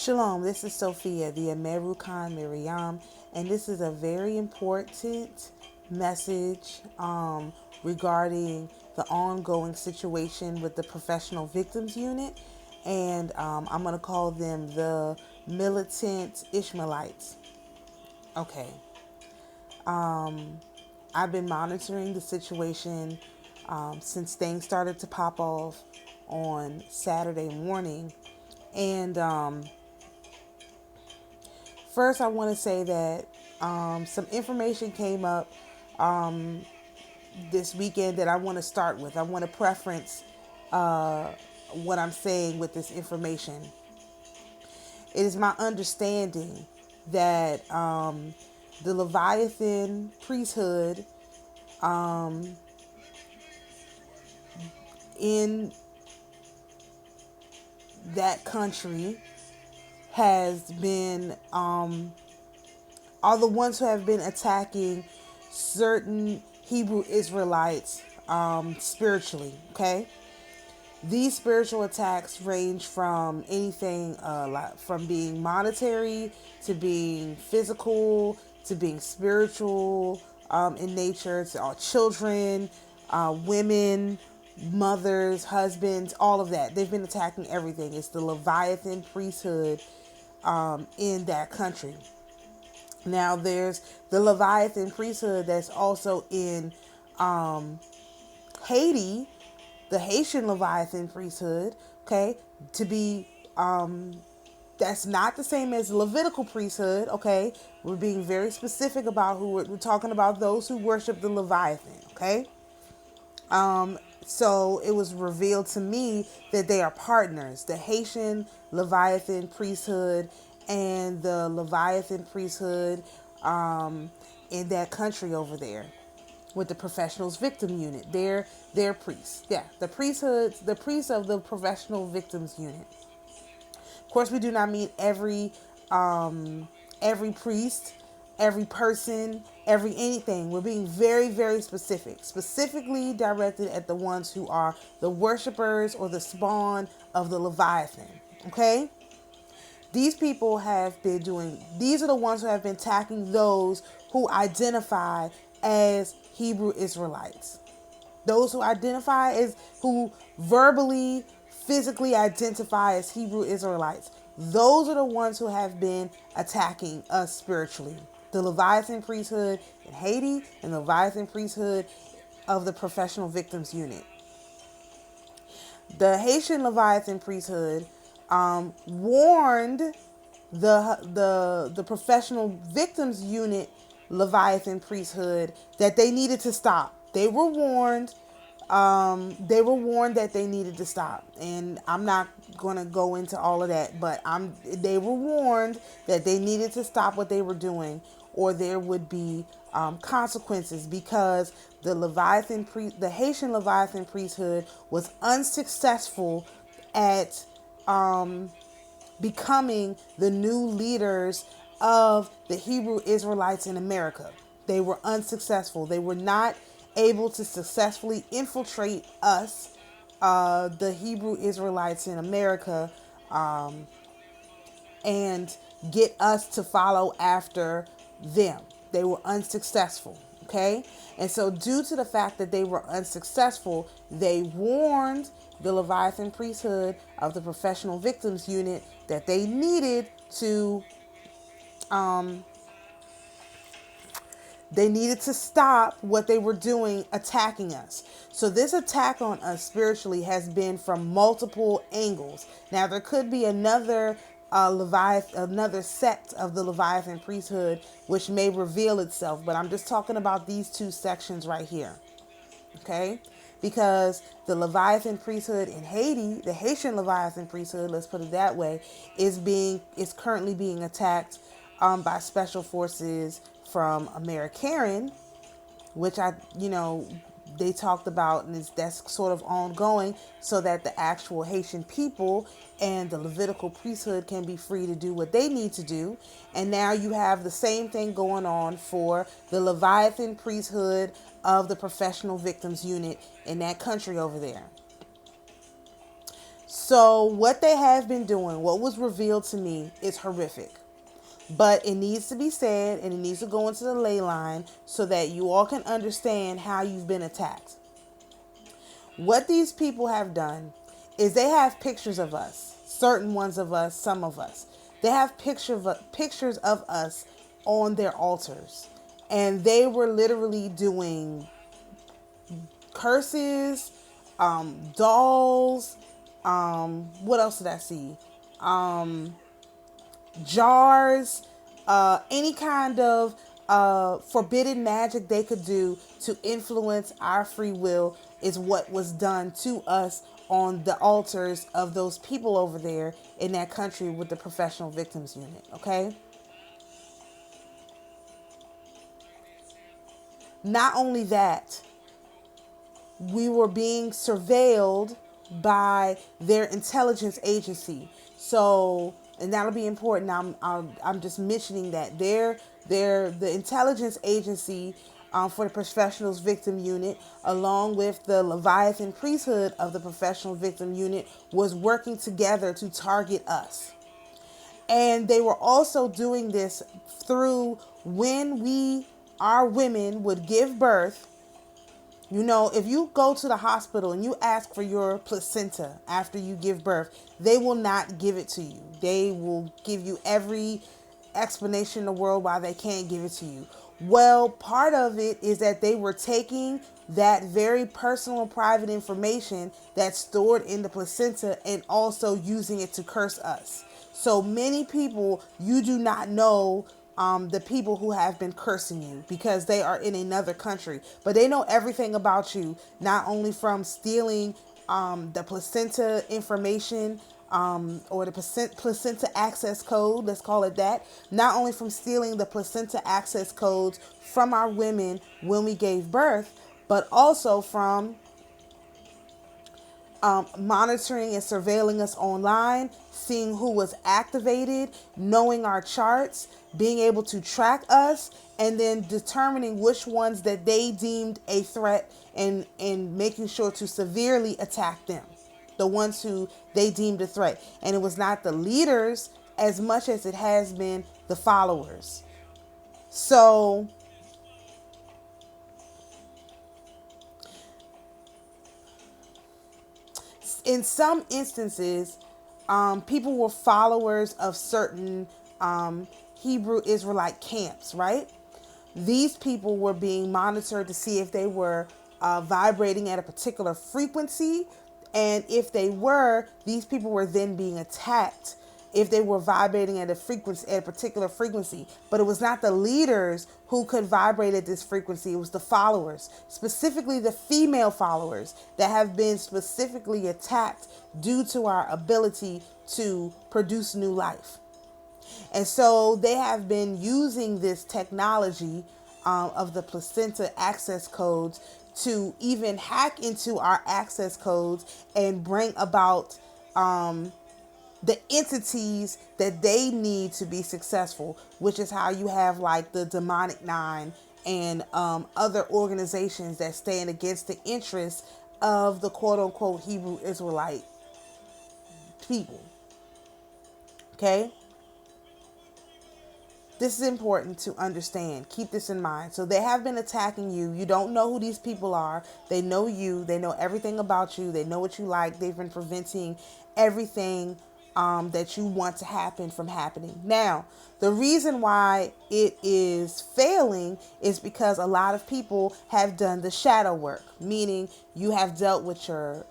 Shalom, this is Sophia, the AmaruKhan Miriyam, and this is a very important message regarding the ongoing situation with the Professional Victims Unit, and I'm going to call them the militant Ishmaelites. Okay. I've been monitoring the situation since things started to pop off on Saturday morning, and first, I want to say that some information came up this weekend that I want to start with. I want to preference what I'm saying with this information. It is my understanding that the Leviathan priesthood in that country has been are the ones who have been attacking certain Hebrew Israelites spiritually. Okay, these spiritual attacks range from anything from being monetary to being physical to being spiritual in nature, to all children, women, mothers, husbands, all of that. They've been attacking everything. It's the Leviathan priesthood in that country. Now there's the Leviathan priesthood that's also in Haiti, the Haitian Leviathan priesthood. Okay, to be that's not the same as Levitical priesthood. Okay, we're being very specific about who we're talking about, those who worship the Leviathan. Okay. So it was revealed to me that they are partners, the Haitian Leviathan priesthood and the Leviathan priesthood in that country over there with the Professionals Victim Unit. They're priests. Yeah, the priests of the Professional Victims Unit. Of course, we do not mean every priest, every person, every anything. We're being very, very specifically directed at the ones who are the worshipers or the spawn of the Leviathan. Okay? These people these are the ones who have been attacking those who identify as Hebrew Israelites. Those who verbally, physically identify as Hebrew Israelites. Those are the ones who have been attacking us spiritually. The Leviathan priesthood in Haiti and the Leviathan priesthood of the Professional Victims Unit. The Haitian Leviathan priesthood warned the Professional Victims Unit Leviathan priesthood that they needed to stop. They were warned. They were warned that they needed to stop, and I'm not going to go into all of that. But they were warned that they needed to stop what they were doing, or there would be consequences, because the Haitian Leviathan priesthood was unsuccessful at becoming the new leaders of the Hebrew Israelites in America. They were unsuccessful. They were not able to successfully infiltrate us, the Hebrew Israelites in America, and get us to follow after them. They were unsuccessful. Okay? And so due to the fact that they were unsuccessful, they warned the Leviathan priesthood of the Professional Victims Unit that they needed to stop what they were doing, attacking us. So this attack on us spiritually has been from multiple angles. Now there could be another sect of the Leviathan priesthood which may reveal itself, but I'm just talking about these two sections right here. Okay? Because the Leviathan priesthood in Haiti, the Haitian Leviathan priesthood, let's put it that way, is currently being attacked by special forces from AmaruKhan, which they talked about, and that's sort of ongoing, so that the actual Haitian people and the Levitical priesthood can be free to do what they need to do. And now you have the same thing going on for the Leviathan priesthood of the Professional Victims Unit in that country over there. So what they have been doing, what was revealed to me, is horrific. But it needs to be said, and it needs to go into the ley line so that you all can understand how you've been attacked. What these people have done is they have pictures of us, certain ones of us, some of us. They have pictures of us on their altars. And they were literally doing curses, dolls, what else did I see? Jars, any kind of forbidden magic they could do to influence our free will is what was done to us on the altars of those people over there in that country with the professional victims unit, okay? Not only that, we were being surveilled by their intelligence agency. So, and that'll be important. I'm just mentioning that the intelligence agency for the professionals victim unit, along with the Leviathan priesthood of the professional victim unit, was working together to target us. And they were also doing this through when our women would give birth. You know, if you go to the hospital and you ask for your placenta after you give birth, they will not give it to you. They will give you every explanation in the world why they can't give it to you. Well, part of it is that they were taking that very personal, private information that's stored in the placenta and also using it to curse us. So many people, you do not know the people who have been cursing you because they are in another country, but they know everything about you, not only from stealing the placenta information or the placenta access code, let's call it that, not only from stealing the placenta access codes from our women when we gave birth, but also from monitoring and surveilling us online, seeing who was activated, knowing our charts, being able to track us, and then determining which ones that they deemed a threat and making sure to severely attack them, the ones who they deemed a threat. And it was not the leaders as much as it has been the followers. So in some instances, people were followers of certain Hebrew Israelite camps, right? These people were being monitored to see if they were vibrating at a particular frequency. And if they were, these people were then being attacked if they were vibrating at a particular frequency. But it was not the leaders who could vibrate at this frequency. It was the followers, specifically the female followers that have been specifically attacked due to our ability to produce new life. And so they have been using this technology of the placenta access codes to even hack into our access codes and bring about the entities that they need to be successful, which is how you have like the Demonic Nine and other organizations that stand against the interests of the quote unquote Hebrew Israelite people. Okay? This is important to understand. Keep this in mind. So they have been attacking you. You don't know who these people are. They know you. They know everything about you. They know what you like. They've been preventing everything that you want to happen from happening. Now, the reason why it is failing is because a lot of people have done the shadow work, meaning you have dealt with your,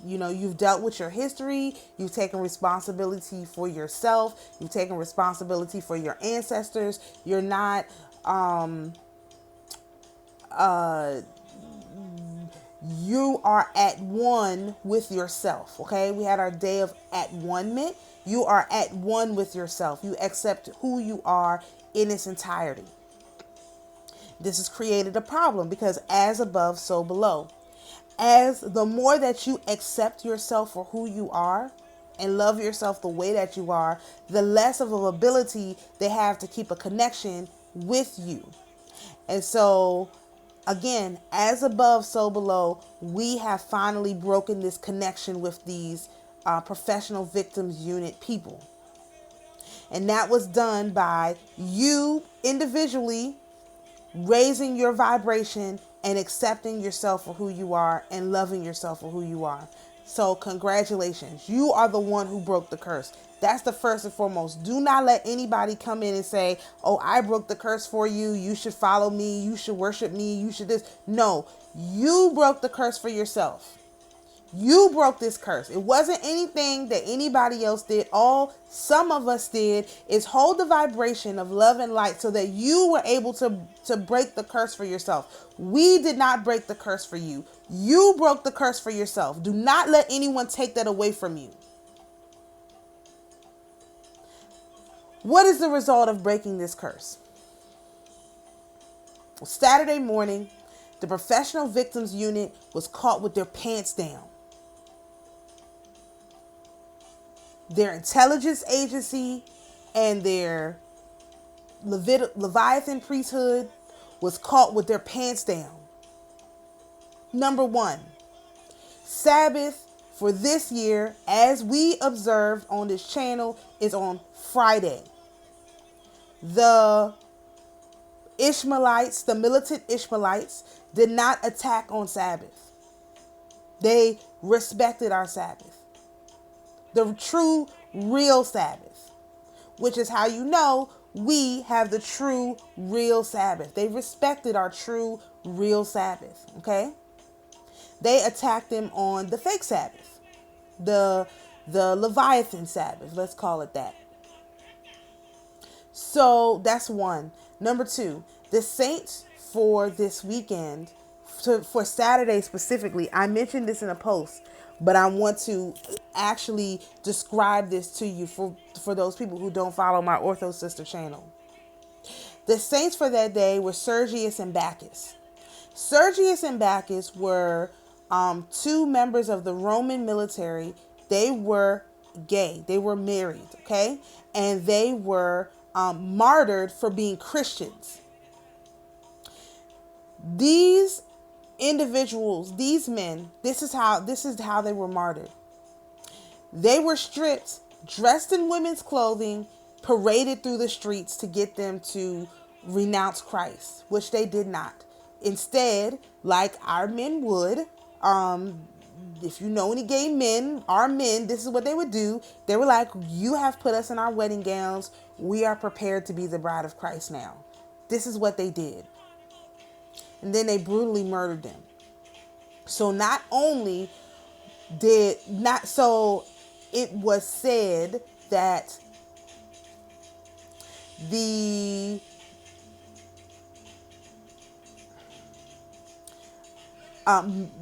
you've dealt with your history. You've taken responsibility for yourself. You've taken responsibility for your ancestors. You're not, you are at one with yourself. Okay, we had our day of at one-ment. You are at one with yourself. You accept who you are in its entirety. This has created a problem because as above, so below. As the more that you accept yourself for who you are and love yourself the way that you are, the less of an ability they have to keep a connection with you. And so again, as above, so below, we have finally broken this connection with these Professional Victims Unit people. And that was done by you individually raising your vibration and accepting yourself for who you are and loving yourself for who you are. So congratulations. You are the one who broke the curse. That's the first and foremost. Do not let anybody come in and say, oh, I broke the curse for you. You should follow me. You should worship me. You should this. No, you broke the curse for yourself. You broke this curse. It wasn't anything that anybody else did. All some of us did is hold the vibration of love and light so that you were able to break the curse for yourself. We did not break the curse for you. You broke the curse for yourself. Do not let anyone take that away from you. What is the result of breaking this curse? Saturday morning, the Professional Victims Unit was caught with their pants down. Their intelligence agency and their Leviathan priesthood was caught with their pants down. Number one, Sabbath for this year, as we observed on this channel, is on Friday. The Ishmaelites, the militant Ishmaelites, did not attack on Sabbath. They respected our Sabbath. The true, real Sabbath, which is how you know we have the true, real Sabbath. They respected our true, real Sabbath, okay? They attacked them on the fake Sabbath, the Leviathan Sabbath, let's call it that. So that's one. Number two, the saints for this weekend, for Saturday specifically, I mentioned this in a post, but I want to actually describe this to you for those people who don't follow my Ortho Sister channel. The saints for that day were Sergius and Bacchus. Sergius and Bacchus were two members of the Roman military. They were gay. They were married, okay? And they were martyred for being Christians. These individuals, these men, this is how they were martyred. They were stripped, dressed in women's clothing, paraded through the streets to get them to renounce Christ, which they did not. Instead, like our men would, if you know any gay men, our men, this is what they would do. They were like, you have put us in our wedding gowns. We are prepared to be the bride of Christ now. This is what they did. And then they brutally murdered them. So not only it was said that the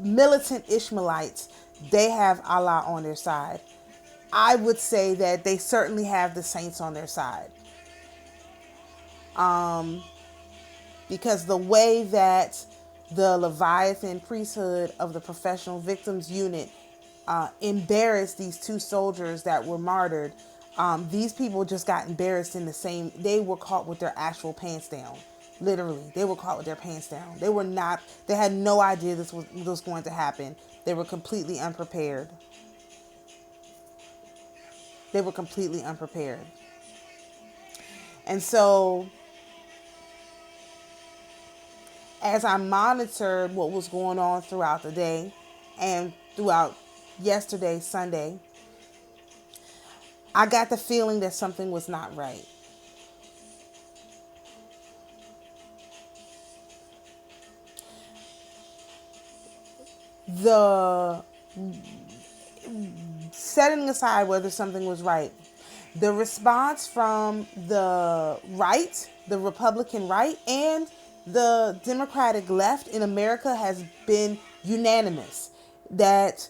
militant Ishmaelites, they have Allah on their side. I would say that they certainly have the saints on their side. Because the way that the Leviathan priesthood of the Professional Victims Unit embarrassed these two soldiers that were martyred, these people just got embarrassed in the same, they were caught with their actual pants down. Literally, they were caught with their pants down. They had no idea this was going to happen. They were completely unprepared. And so, as I monitored what was going on throughout the day and throughout yesterday, Sunday, I got the feeling that something was not right. The setting aside whether something was right, the response from the right, the Republican right, and the Democratic left in America has been unanimous that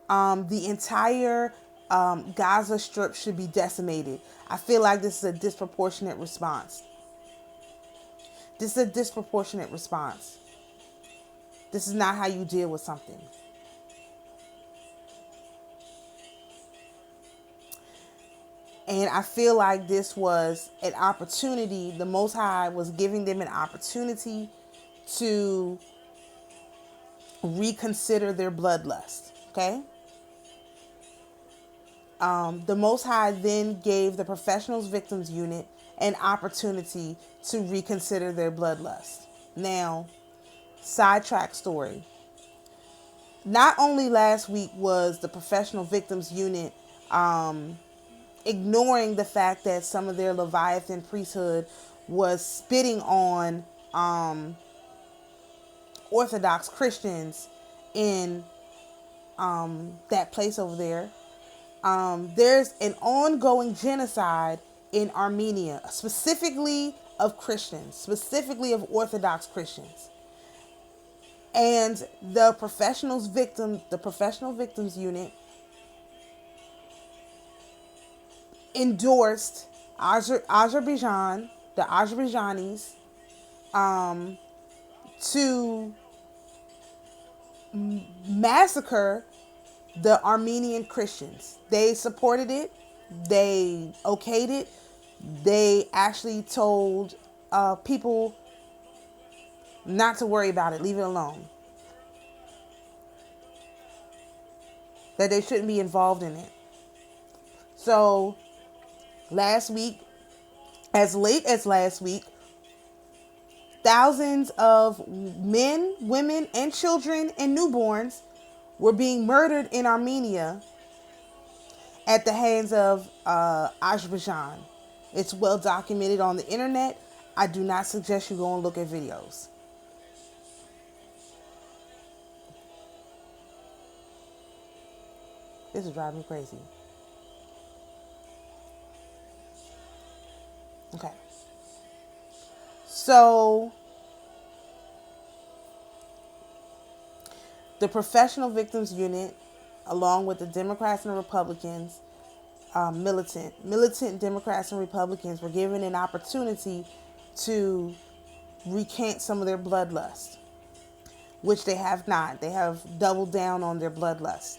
the entire Gaza Strip should be decimated. I feel like this is a disproportionate response. This is not how you deal with something. And I feel like this was an opportunity. The Most High was giving them an opportunity to reconsider their bloodlust. Okay? The Most High then gave the Professionals Victims Unit an opportunity to reconsider their bloodlust. Now, sidetrack story. Not only last week was the Professional Victims Unit ignoring the fact that some of their Leviathan priesthood was spitting on Orthodox Christians in that place over there. There's an ongoing genocide in Armenia, specifically of Christians, specifically of Orthodox Christians. And the Professional Victims Unit endorsed Azerbaijan, the Azerbaijanis, to massacre the Armenian Christians. They supported it. They okayed it. They actually told people not to worry about it. Leave it alone. That they shouldn't be involved in it. So last week, as late as last week, thousands of men, women, and children and newborns were being murdered in Armenia at the hands of Azerbaijan. It's well documented on the internet. I do not suggest you go and look at videos. This is driving me crazy. Okay. So, the Professional Victims Unit, along with the Democrats and the Republicans, militant Democrats and Republicans, were given an opportunity to recant some of their bloodlust, which they have not. They have doubled down on their bloodlust.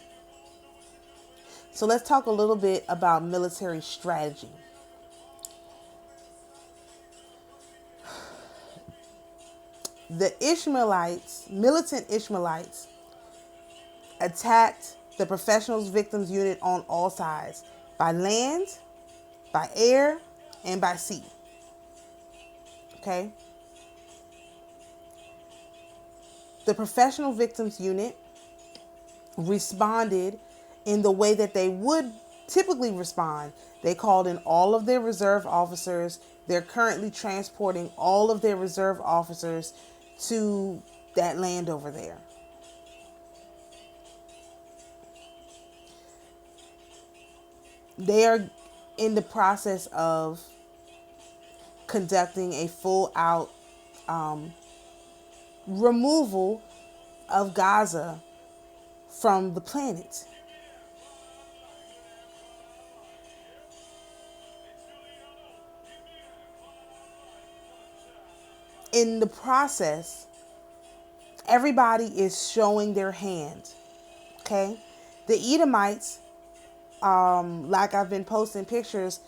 So let's talk a little bit about military strategy. The Ishmaelites, militant Ishmaelites, attacked the Professionals Victims Unit on all sides, by land, by air, and by sea. Okay? The Professional Victims Unit responded in the way that they would typically respond. They called in all of their reserve officers. They're currently transporting all of their reserve officers to that land over there. They are in the process of conducting a full out removal of Gaza from the planet. In the process, everybody is showing their hand. Okay? The Edomites, like I've been posting pictures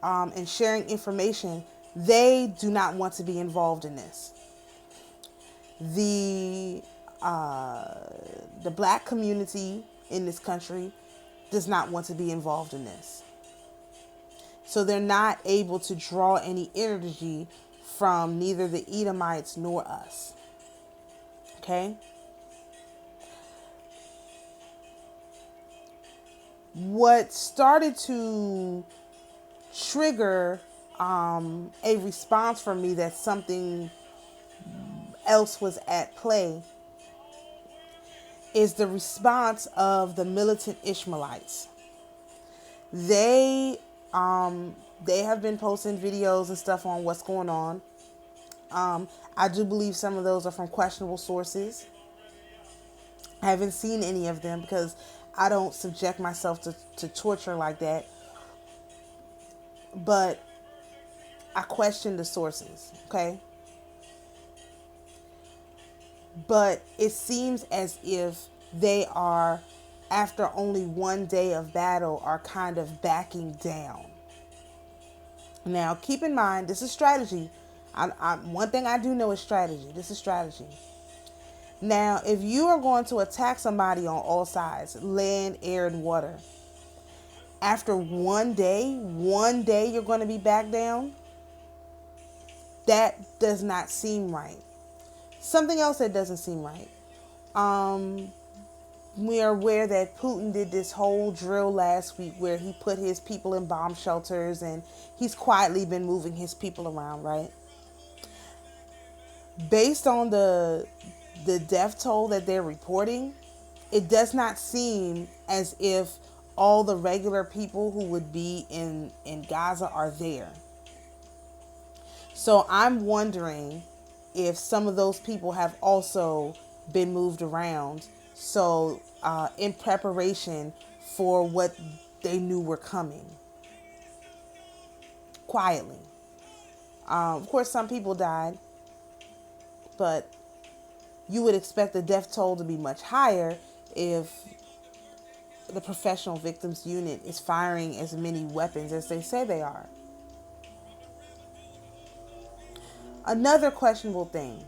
and sharing information, they do not want to be involved in this. The black community in this country does not want to be involved in this. So they're not able to draw any energy from neither the Edomites nor us. Okay? What started to trigger a response from me that something else was at play is the response of the militant Ishmaelites. They have been posting videos and stuff on what's going on. I do believe some of those are from questionable sources. I haven't seen any of them because I don't subject myself to torture like that. But I question the sources, okay? But it seems as if they are, after only one day of battle, are kind of backing down. Now, keep in mind, this is strategy. One thing I do know is strategy. This is strategy. Now, if you are going to attack somebody on all sides, land, air, and water, after one day you're going to be back down. That does not seem right. Something else that doesn't seem right. We are aware that Putin did this whole drill last week where he put his people in bomb shelters and he's quietly been moving his people around, right? Based on the death toll that they're reporting, it does not seem as if all the regular people who would be in Gaza are there. So I'm wondering if some of those people have also been moved around. So in preparation for what they knew were coming. Quietly. Of course, some people died. But you would expect the death toll to be much higher if the professional victims unit is firing as many weapons as they say they are. Another questionable thing.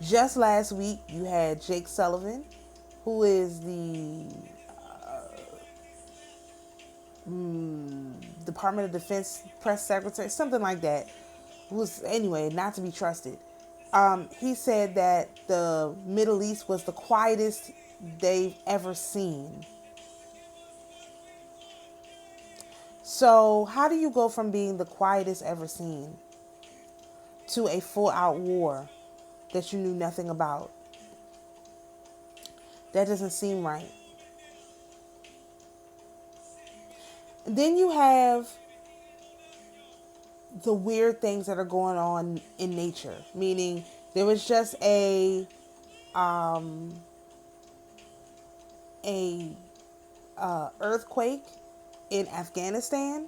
Just last week, you had Jake Sullivan, who is the Department of Defense press secretary, something like that. Was anyway not to be trusted. He said that the Middle East was the quietest they've ever seen. So how do you go from being the quietest ever seen to a full-out war that you knew nothing about? That doesn't seem right. Then you have the weird things that are going on in nature, meaning there was just a earthquake in Afghanistan.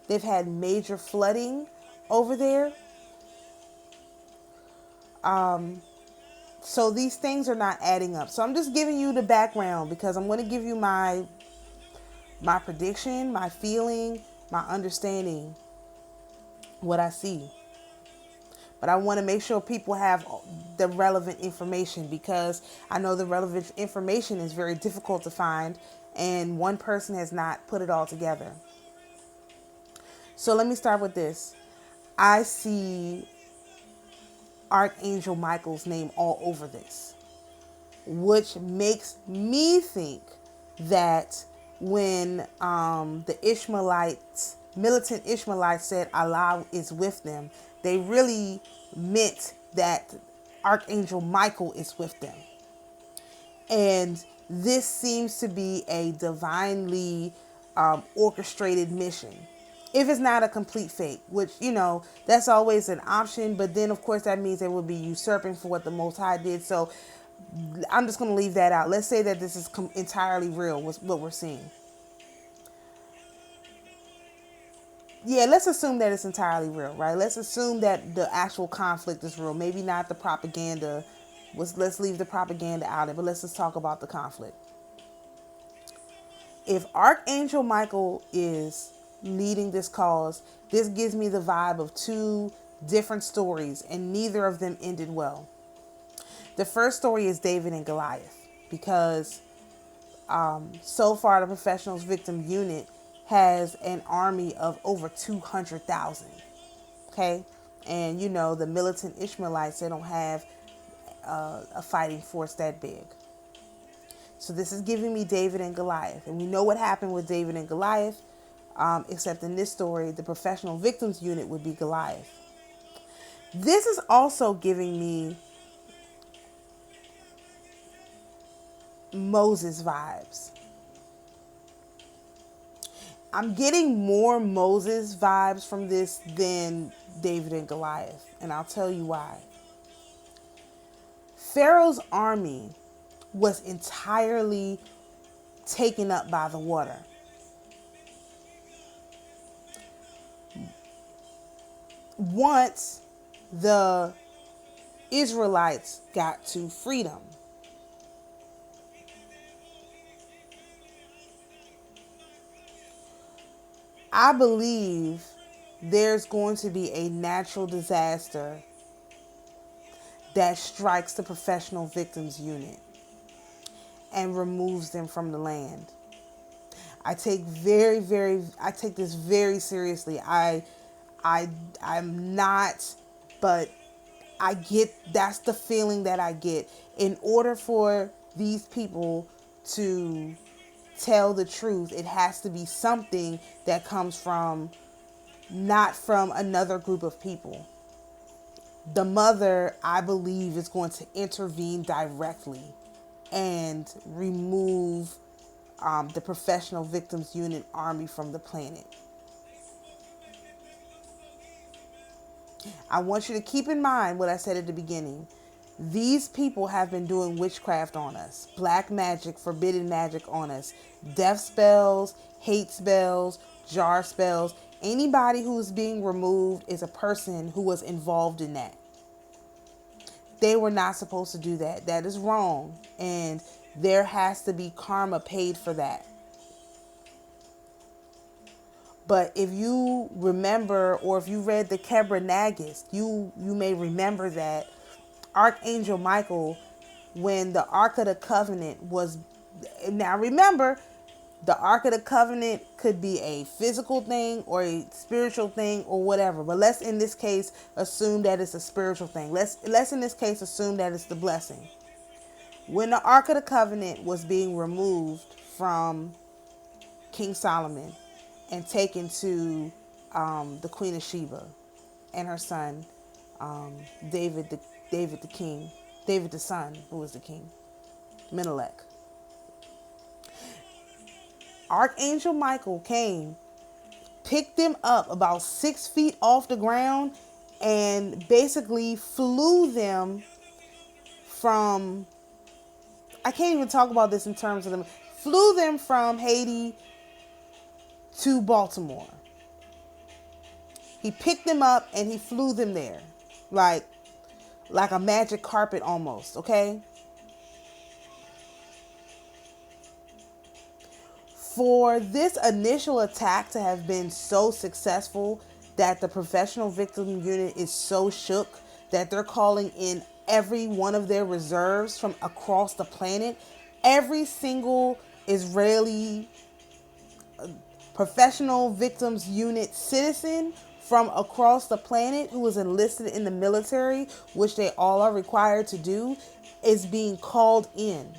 They've had major flooding over there. So these things are not adding up. So I'm just giving you the background because I'm going to give you my prediction, my feeling, my understanding, what I see. But I want to make sure people have the relevant information because I know the relevant information is very difficult to find and one person has not put it all together. So let me start with this. I see Archangel Michael's name all over this, which makes me think that when the Ishmaelites, militant Ishmaelites said Allah is with them, they really meant that Archangel Michael is with them. And this seems to be a divinely orchestrated mission. If it's not a complete fake, which, that's always an option. But then, of course, that means they would be usurping for what the Most High did. So I'm just going to leave that out. Let's say that this is entirely real, what we're seeing. Yeah, let's assume that it's entirely real, right? Let's assume that the actual conflict is real. Maybe not the propaganda. Let's leave the propaganda out of it, but let's just talk about the conflict. If Archangel Michael is leading this cause, this gives me the vibe of two different stories, and neither of them ended well. The first story is David and Goliath, because so far the Professionals Victim Unit has an army of over 200,000. Okay? And the militant Ishmaelites, they don't have a fighting force that big. So this is giving me David and Goliath. And we know what happened with David and Goliath, except in this story, the Professional Victims Unit would be Goliath. This is also giving me Moses vibes. I'm getting more Moses vibes from this than David and Goliath, and I'll tell you why. Pharaoh's army was entirely taken up by the water. Once the Israelites got to freedom, I believe there's going to be a natural disaster that strikes the Professional Victims Unit. and removes them from the land. I take this very seriously. I'm not, but that's the feeling that I get. In order for these people to tell the truth, it has to be something that comes from, not from another group of people. The mother, I believe, is going to intervene directly and remove the Professional Victims Unit army from the planet. I want you to keep in mind what I said at the beginning. These people have been doing witchcraft on us, black magic, forbidden magic on us, death spells, hate spells, jar spells. Anybody who is being removed is a person who was involved in that. They were not supposed to do that. That is wrong. And there has to be karma paid for that. But if you remember, or if you read the Kebra Nagus, you may remember that Archangel Michael, when the Ark of the Covenant was, now remember, the Ark of the Covenant could be a physical thing or a spiritual thing or whatever. But let's in this case assume that it's a spiritual thing. Let's in this case assume that it's the blessing. When the Ark of the Covenant was being removed from King Solomon and taken to the Queen of Sheba and her son, David the king, David the son, who was the king, Menelik. Archangel Michael came, picked them up about 6 feet off the ground, and basically flew them from, I can't even talk about this in terms of them, flew them from Haiti to Baltimore. He picked them up and he flew them there. Like a magic carpet almost, okay? For this initial attack to have been so successful that the Professional Victim Unit is so shook that they're calling in every one of their reserves from across the planet, every single Israeli Professional Victims Unit citizen from across the planet who is enlisted in the military, which they all are required to do, is being called in.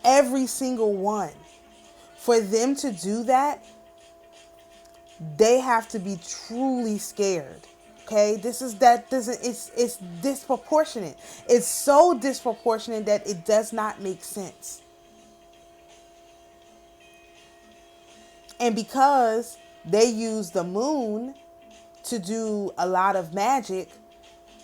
Every single one. For them to do that, they have to be truly scared. Okay, it's disproportionate. It's so disproportionate that it does not make sense. And because they use the moon to do a lot of magic,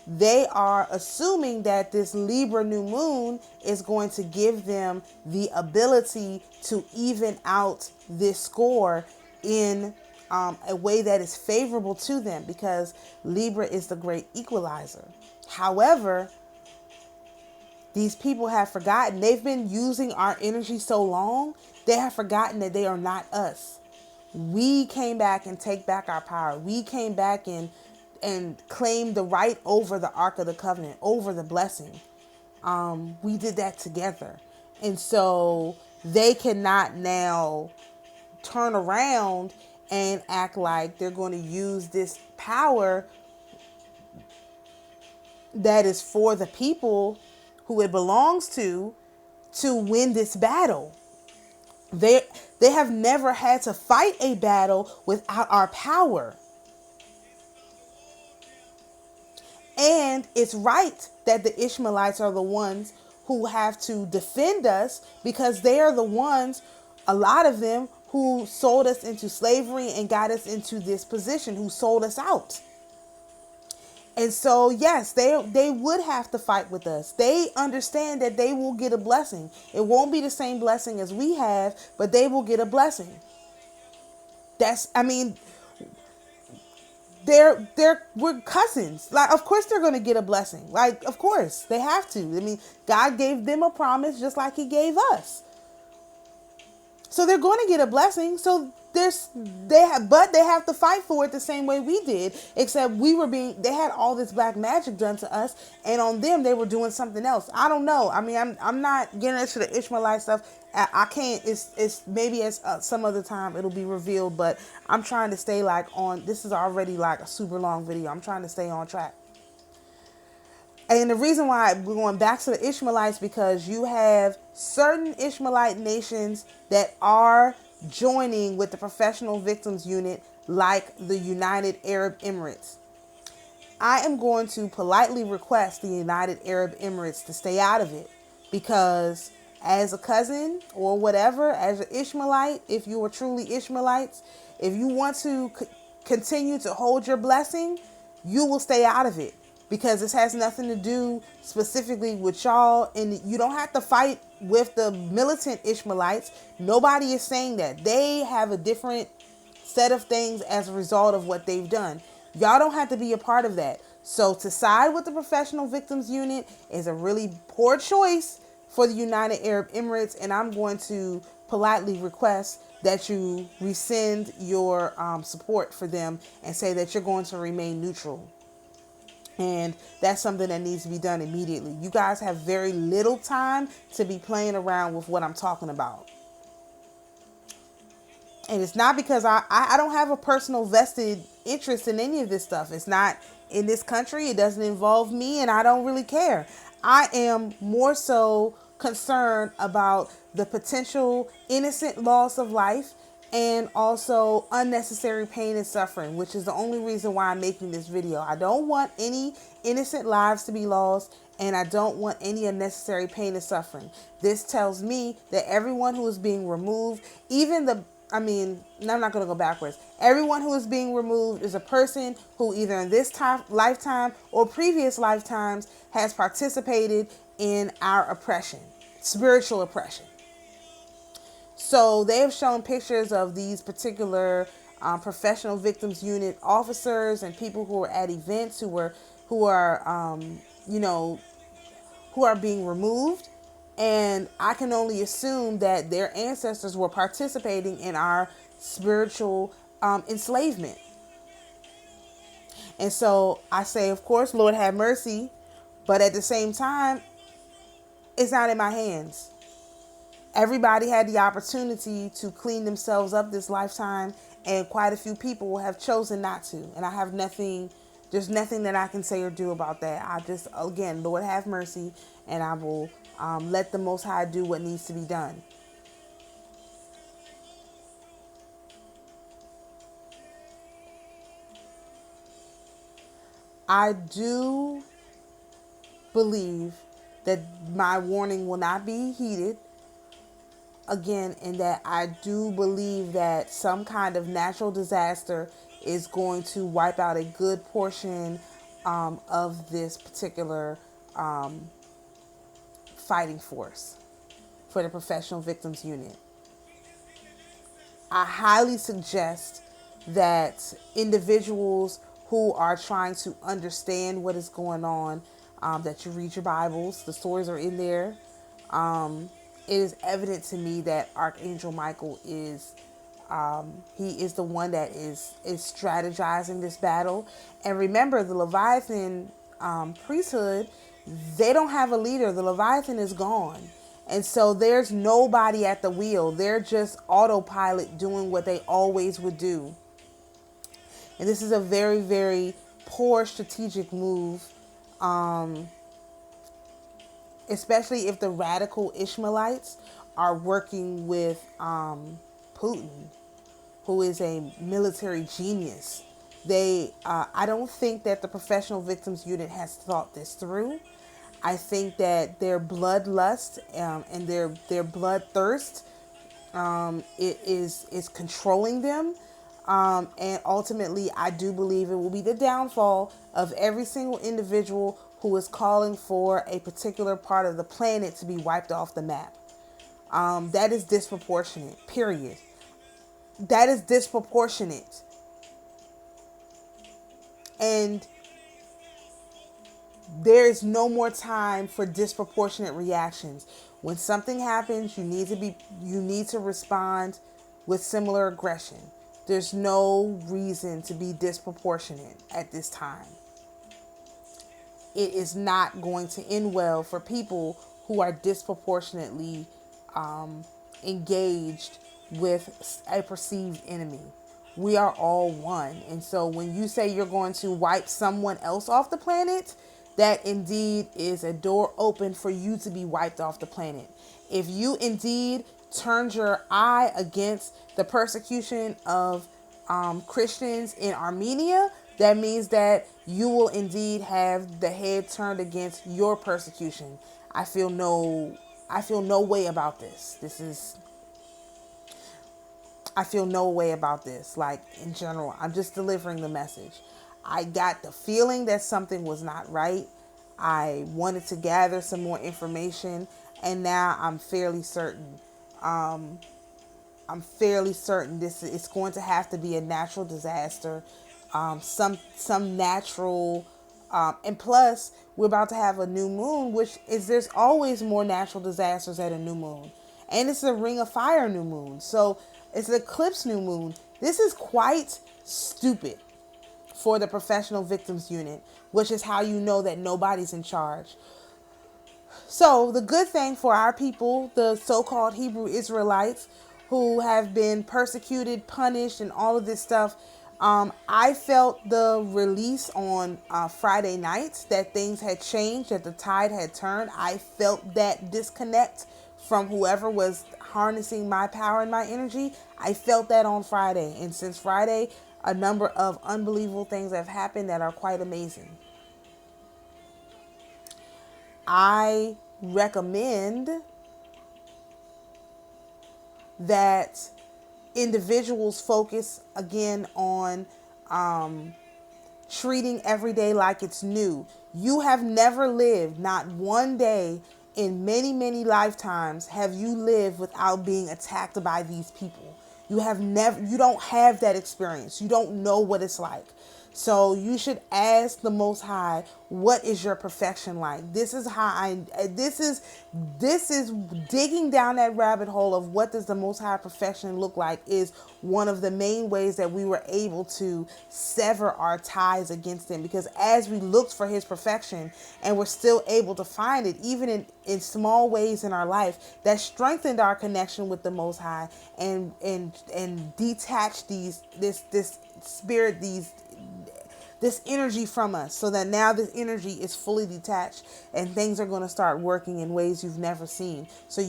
they are assuming that this Libra new moon is going to give them the ability to even out this score in a way that is favorable to them, because Libra is the great equalizer. However, these people have forgotten. They've been using our energy so long, they have forgotten that they are not us. We came back and take back our power. We came back and claimed the right over the Ark of the Covenant, over the blessing. We did that together. And so they cannot now turn around and act like they're going to use this power that is for the people who it belongs to win this battle. They have never had to fight a battle without our power. And it's right that the Ishmaelites are the ones who have to defend us, because they are the ones, a lot of them, who sold us into slavery and got us into this position, who sold us out. And so, yes, they would have to fight with us. They understand that they will get a blessing. It won't be the same blessing as we have, but they will get a blessing. We're cousins. Like, of course they're going to get a blessing. Like, of course they have to. I mean, God gave them a promise just like he gave us. So they're going to get a blessing. So but they have to fight for it the same way we did, except they had all this black magic done to us, and on them they were doing something else. I don't know. I mean, I'm not getting into the Ishmaelite stuff. I can't. It's maybe as some other time it'll be revealed, but I'm trying to stay like on. This is already like a super long video. I'm trying to stay on track. And the reason why we're going back to the Ishmaelites, because you have certain Ishmaelite nations that are joining with the professional victims unit, like the United Arab Emirates. I am going to politely request the United Arab Emirates to stay out of it, because as a cousin or whatever, as an Ishmaelite, if you are truly Ishmaelites, if you want to continue to hold your blessing, you will stay out of it, because this has nothing to do specifically with y'all, and you don't have to fight with the militant Ishmaelites. Nobody is saying that. They have a different set of things as a result of what they've done. Y'all don't have to be a part of that. So to side with the professional victims unit is a really poor choice for the United Arab Emirates, and I'm going to politely request that you rescind your support for them and say that you're going to remain neutral. And that's something that needs to be done immediately. You guys have very little time to be playing around with what I'm talking about. And it's not because I don't have a personal vested interest in any of this stuff. It's not in this country. It doesn't involve me, and I don't really care. I am more so concerned about the potential innocent loss of life and also unnecessary pain and suffering, which is the only reason why I'm making this video. I don't want any innocent lives to be lost, and I don't want any unnecessary pain and suffering. This tells me that everyone who is being removed, I'm not going to go backwards. Everyone who is being removed is a person who either in this lifetime or previous lifetimes has participated in our oppression, spiritual oppression. So they have shown pictures of these particular professional victims unit officers and people who are at events who are being removed. And I can only assume that their ancestors were participating in our spiritual enslavement. And so I say, of course, Lord have mercy. But at the same time, it's not in my hands. Everybody had the opportunity to clean themselves up this lifetime, and quite a few people have chosen not to. And I have there's nothing that I can say or do about that. I just, again, Lord have mercy, and I will let the Most High do what needs to be done. I do believe that my warning will not be heeded. Again, and that I do believe that some kind of natural disaster is going to wipe out a good portion of this particular fighting force for the professional victims unit. I highly suggest that individuals who are trying to understand what is going on, that you read your Bibles. The stories are in there. It is evident to me that Archangel Michael is he is the one that is strategizing this battle. And remember, the Leviathan priesthood, they don't have a leader. The Leviathan is gone. And so there's nobody at the wheel. They're just autopilot doing what they always would do. And this is a very, very poor strategic move. Especially if the radical Ishmaelites are working with Putin, who is a military genius. I don't think that the professional victims unit has thought this through. I think that their bloodlust and their bloodthirst it is controlling them. And ultimately, I do believe it will be the downfall of every single individual who is calling for a particular part of the planet to be wiped off the map. That is disproportionate, period. That is disproportionate. And there is no more time for disproportionate reactions. When something happens, you need to respond with similar aggression. There's no reason to be disproportionate at this time. It is not going to end well for people who are disproportionately engaged with a perceived enemy. We are all one. And so when you say you're going to wipe someone else off the planet, that indeed is a door open for you to be wiped off the planet. If you indeed turned your eye against the persecution of Christians in Armenia, that means that you will indeed have the head turned against your persecution. I feel no way about this. I feel no way about this. Like, in general, I'm just delivering the message. I got the feeling that something was not right. I wanted to gather some more information, and now I'm fairly certain. This it's going to have to be a natural disaster, some natural, and plus we're about to have a new moon, which is there's always more natural disasters at a new moon, and it's a ring of fire new moon, so it's an eclipse new moon. This is quite stupid for the professional victims unit, which is how you know that nobody's in charge. So the good thing for our people, the so-called Hebrew Israelites who have been persecuted, punished, and all of this stuff, I felt the release on Friday nights that things had changed, that the tide had turned. I felt that disconnect from whoever was harnessing my power and my energy. I felt that on Friday. And since Friday, a number of unbelievable things have happened that are quite amazing. I recommend that individuals focus again on treating every day like it's new. You have never lived, not one day in many, many lifetimes have you lived without being attacked by these people. You don't have that experience. You don't know what it's like. So you should ask the Most High, what is your perfection like? This is digging down that rabbit hole of what does the Most High perfection look like is one of the main ways that we were able to sever our ties against him. Because as we looked for his perfection and we're still able to find it, even in small ways in our life, that strengthened our connection with the Most High and detached this spirit, this energy from us, so that now this energy is fully detached and things are going to start working in ways you've never seen. So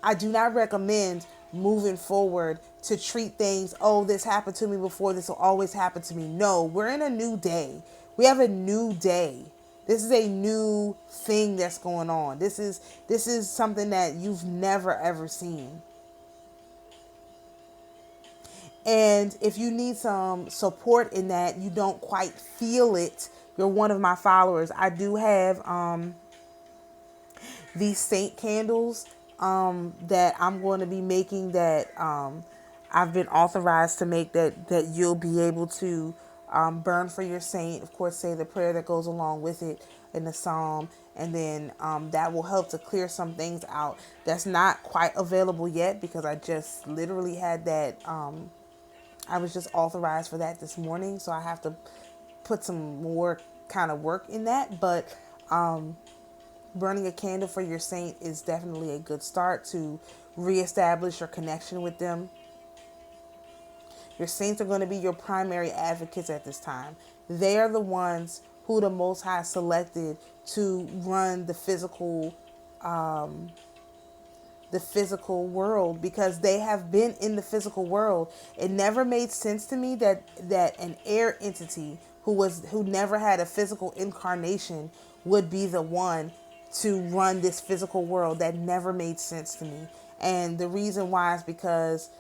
I do not recommend moving forward to treat things, oh, this happened to me before, this will always happen to me. No, we're in a new day. We have a new day. This is a new thing that's going on. This is something that you've never ever seen. And if you need some support in that, you don't quite feel it, you're one of my followers. I do have these saint candles that I'm going to be making, that I've been authorized to make, that you'll be able to burn for your saint. Of course, say the prayer that goes along with it in the psalm. And then that will help to clear some things out. That's not quite available yet because I just literally had that... I was just authorized for that this morning, so I have to put some more kind of work in that. But burning a candle for your saint is definitely a good start to reestablish your connection with them. Your saints are going to be your primary advocates at this time. They are the ones who the Most High selected to run the physical world, because they have been in the physical world. It never made sense to me that an air entity who never had a physical incarnation would be the one to run this physical world. That never made sense to me. And the reason why is because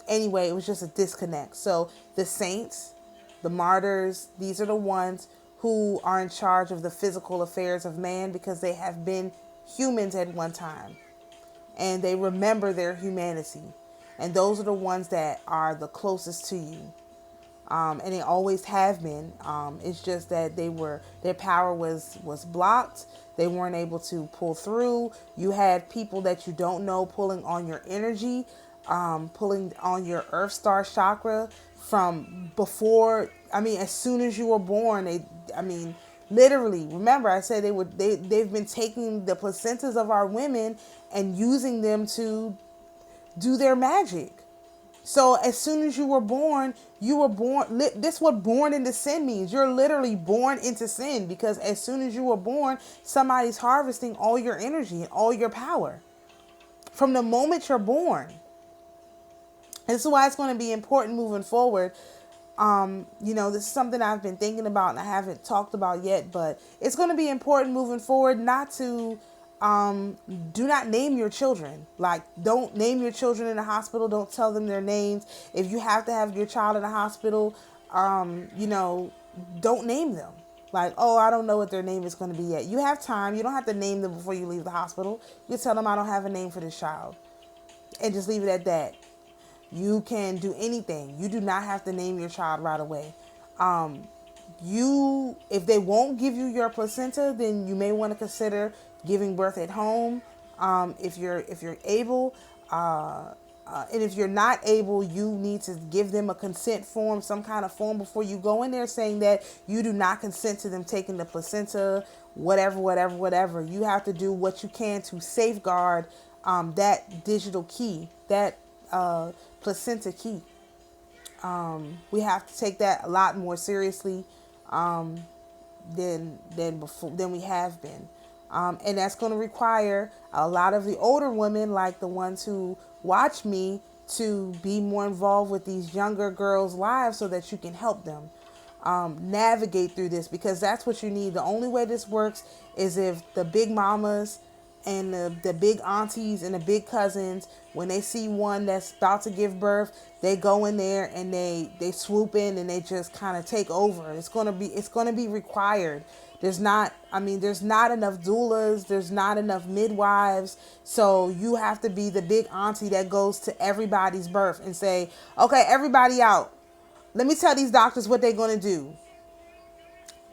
anyway, it was just a disconnect. So the saints, the martyrs, these are the ones who are in charge of the physical affairs of man, because they have been humans at one time and they remember their humanity, and those are the ones that are the closest to you. and they always have been. It's just that their power was blocked. They weren't able to pull through. You had people that you don't know pulling on your energy, pulling on your Earth Star chakra from before. I mean, as soon as you were born, literally. Remember, I said they've been taking the placentas of our women and using them to do their magic. So as soon as you were born, this is what born into sin means. You're literally born into sin, because as soon as you were born, somebody's harvesting all your energy and all your power from the moment you're born. And this is why it's going to be important moving forward. This is something I've been thinking about and I haven't talked about yet, but it's going to be important moving forward not to do not name your children. Like, don't name your children in the hospital. Don't tell them their names. If you have to have your child in the hospital, don't name them. Like, oh, I don't know what their name is going to be yet. You have time. You don't have to name them before you leave the hospital. You tell them, I don't have a name for this child, and just leave it at that. You can do anything. You do not have to name your child right away. If they won't give you your placenta, then you may want to consider giving birth at home, if you're able, and if you're not able, you need to give them a consent form, some kind of form, before you go in there, saying that you do not consent to them taking the placenta, whatever. You have to do what you can to safeguard that digital key, that placenta key. We have to take that a lot more seriously than we have been. And that's going to require a lot of the older women, like the ones who watch me, to be more involved with these younger girls' lives so that you can help them navigate through this, because that's what you need. The only way this works is if the big mamas and the big aunties and the big cousins, when they see one that's about to give birth, they go in there and they swoop in and they just kind of take over. It's going to be required. There's not enough doulas. There's not enough midwives. So you have to be the big auntie that goes to everybody's birth and say, okay, everybody out. Let me tell these doctors what they're going to do.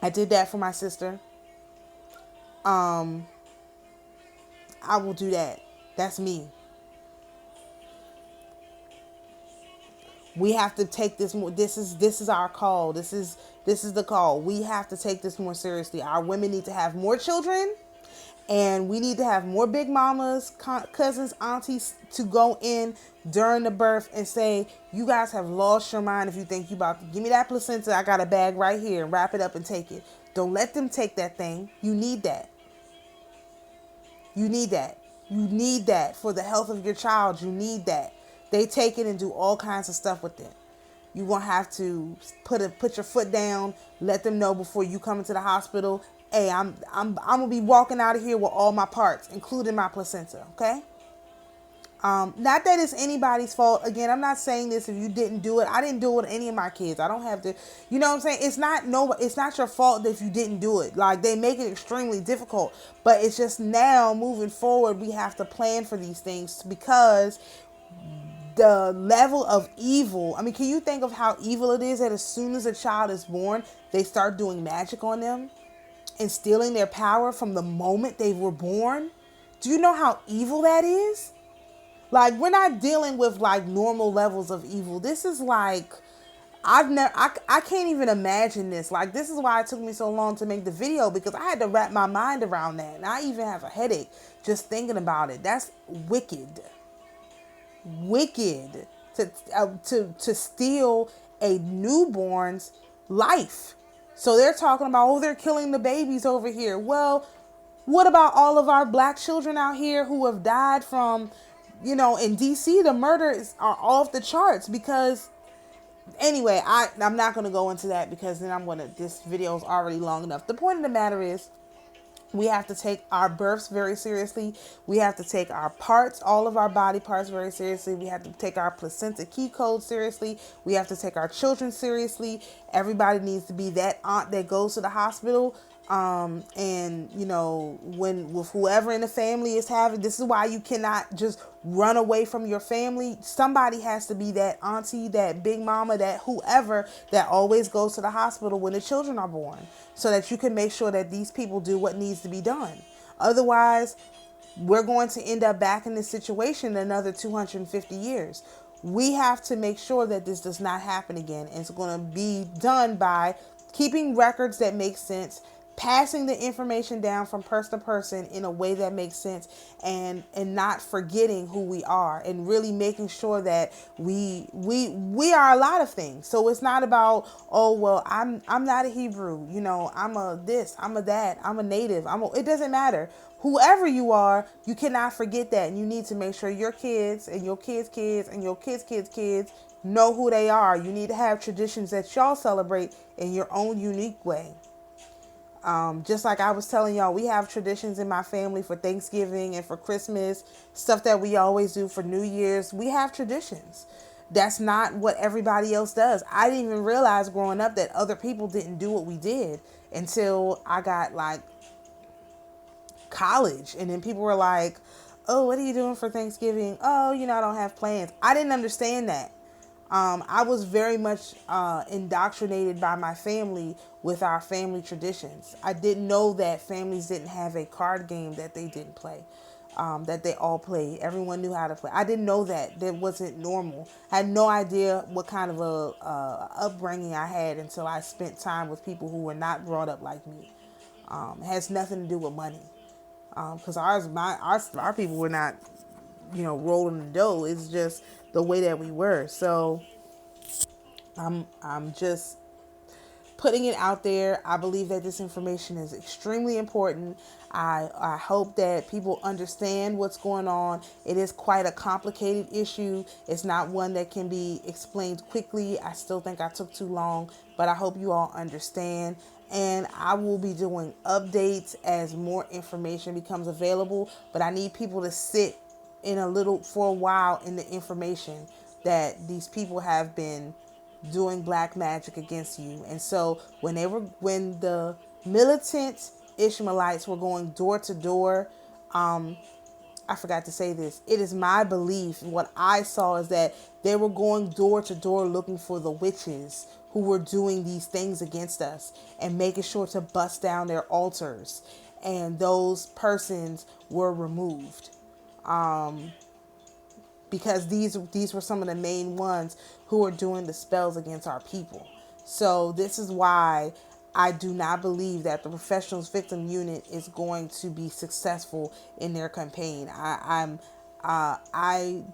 I did that for my sister. I will do that. That's me. We have to take this more. This is our call. This is the call. We have to take this more seriously. Our women need to have more children, and we need to have more big mamas, cousins, aunties to go in during the birth and say, you guys have lost your mind if you think you about to give me that placenta. I got a bag right here, and wrap it up and take it. Don't let them take that thing. You need that. You need that. You need that for the health of your child. You need that. They take it and do all kinds of stuff with it. You're going to have to put your foot down, let them know before you come into the hospital, hey, I'm going to be walking out of here with all my parts, including my placenta, okay? Not that it's anybody's fault. Again, I'm not saying this if you didn't do it. I didn't do it with any of my kids. I don't have to, you know what I'm saying? It's not your fault if you didn't do it. Like, they make it extremely difficult. But it's just now, moving forward, we have to plan for these things, because the level of evil, I mean, can you think of how evil it is that as soon as a child is born, they start doing magic on them and stealing their power from the moment they were born? Do you know how evil that is? Like, we're not dealing with like normal levels of evil. This is like, I can't even imagine this. Like, this is why it took me so long to make the video, because I had to wrap my mind around that. And I even have a headache just thinking about it. That's wicked to steal a newborn's life. So they're talking about, oh, they're killing the babies over here. Well, what about all of our black children out here who have died from, in DC, the murders are off the charts. Because anyway, I'm not going to go into that, because then this video is already long enough. The point of the matter is, we have to take our births very seriously. We have to take our parts, all of our body parts, very seriously. We have to take our placenta key code seriously. We have to take our children seriously. Everybody needs to be that aunt that goes to the hospital And when with whoever in the family is having, this is why you cannot just run away from your family. Somebody has to be that auntie, that big mama, that whoever that always goes to the hospital when the children are born, so that you can make sure that these people do what needs to be done. Otherwise, we're going to end up back in this situation another 250 years. We have to make sure that this does not happen again. And it's going to be done by keeping records that make sense, passing the information down from person to person in a way that makes sense, and not forgetting who we are, and really making sure that we are a lot of things. So it's not about, oh well, I'm not a Hebrew, I'm a this, I'm a that, I'm a native, it doesn't matter. Whoever you are, you cannot forget that, and you need to make sure your kids and your kids' kids and your kids' kids know who they are. You need to have traditions that y'all celebrate in your own unique way. Just like I was telling y'all, we have traditions in my family for Thanksgiving and for Christmas, stuff that we always do for New Year's. We have traditions. That's not what everybody else does. I didn't even realize growing up that other people didn't do what we did until I got like college. And then people were like, oh, what are you doing for Thanksgiving? Oh, I don't have plans. I didn't understand that. I was very much indoctrinated by my family with our family traditions. I didn't know that families didn't have a card game that they didn't play, that they all played. Everyone knew how to play. I didn't know that. That wasn't normal. I had no idea what kind of a upbringing I had until I spent time with people who were not brought up like me. It has nothing to do with money, because our people were not, rolling the dough. It's just the way that we were. So I'm just putting it out there. I believe that this information is extremely important. I hope that people understand what's going on. It is quite a complicated issue. It's not one that can be explained quickly. I still think I took too long, but I hope you all understand. And I will be doing updates as more information becomes available, but I need people to sit for a while in the information that these people have been doing black magic against you. And so when the militant Ishmaelites were going door to door, I forgot to say this. It is my belief, what I saw is that they were going door to door looking for the witches who were doing these things against us and making sure to bust down their altars. And those persons were removed. Because these were some of the main ones who were doing the spells against our people. So this is why I do not believe that the Professionals Victim Unit is going to be successful in their campaign. I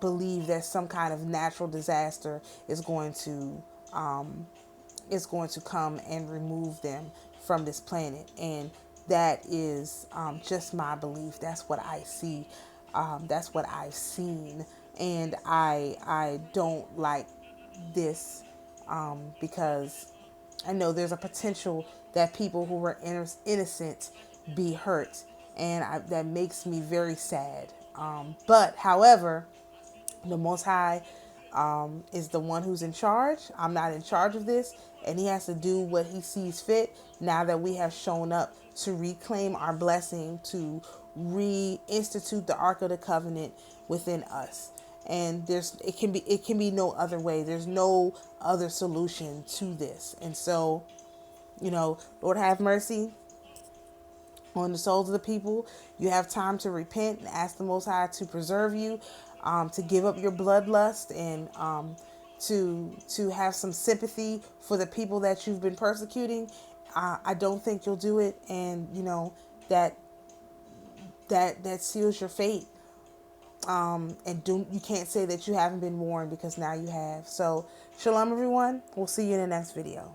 believe that some kind of natural disaster is going to come and remove them from this planet, and that is just my belief. That's what I see. That's what I've seen, and I don't like this, because I know there's a potential that people who were innocent be hurt, and that makes me very sad. But however, the Most High is the one who's in charge. I'm not in charge of this, and he has to do what he sees fit now that we have shown up to reclaim our blessing, to reinstitute the Ark of the Covenant within us. And it can be no other way. There's no other solution to this. And so, Lord have mercy on the souls of the people. You have time to repent and ask the Most High to preserve you, to give up your bloodlust, and to have some sympathy for the people that you've been persecuting. I don't think you'll do it, and that seals your fate. And you can't say that you haven't been warned, because now you have. So, shalom, everyone. We'll see you in the next video.